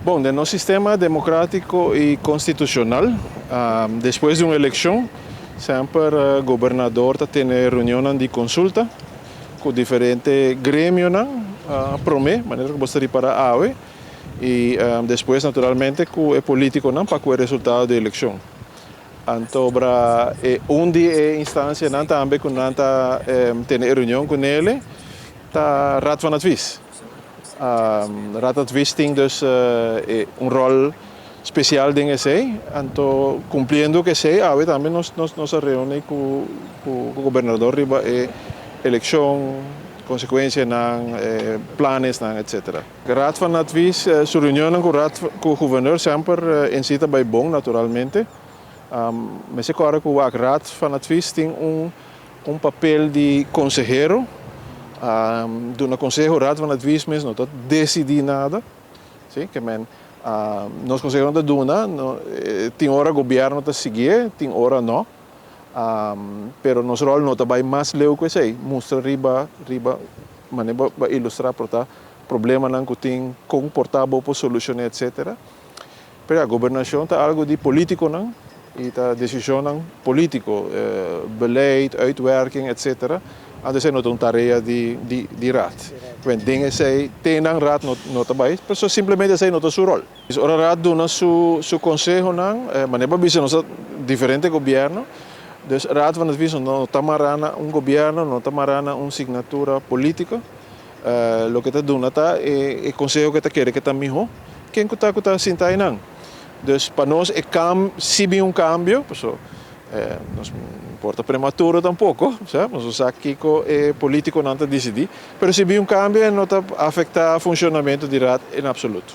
Bom, no sistema democrático e constitucional, depois de uma eleição, sempre o governador tem reuniões de consulta com diferentes grêmios, promete, maneira que gostaria para a AWE, e depois, naturalmente, com o político para o resultado da eleição. Então, onde a instância também que tem reunião com ele, está Raad van Advies. Raad van Advies tem dus rol especial em esse, então cumprindo que sei, a também nos reúne com o governador riba eleição, consequências, planos, etc. Raad van Advies, sua reunião com o governador sempre em cita bem bom, naturalmente. Mas é claro que o Raad van Advies tem papel de consejero. Do conselho Raad van Advies mesmo não decidi nada, sim, que nós conseguimos da duna, tem hora o governo está seguir, tem hora não, pero nosso rol não vai mais leu que sei, mostra riba, maneira para ilustrar para problema não que tem comportável para solucionar etc. Pero a governação está algo de político não, e está decisão não político, beleid, uitwerking etc. Dus er een tarefa de raad. Want dingen zij tenen raad not erbij, maar simplesmente zij not su rol. Dus ora raad doen su consejo nang, maar neba bisa nos diferente governo. Dus raad van advies no tamarana governo, no tamarana signatura política. Lo que está doen ata e consejo que está quer que está mijo, quem que sintai nang. Dus para nós se vi cambio, pessoal. Não importa prematuro tampouco, sabe? Nós aqui com político não está decidir, mas se vir cambio não está afetar o funcionamento de raad em absoluto.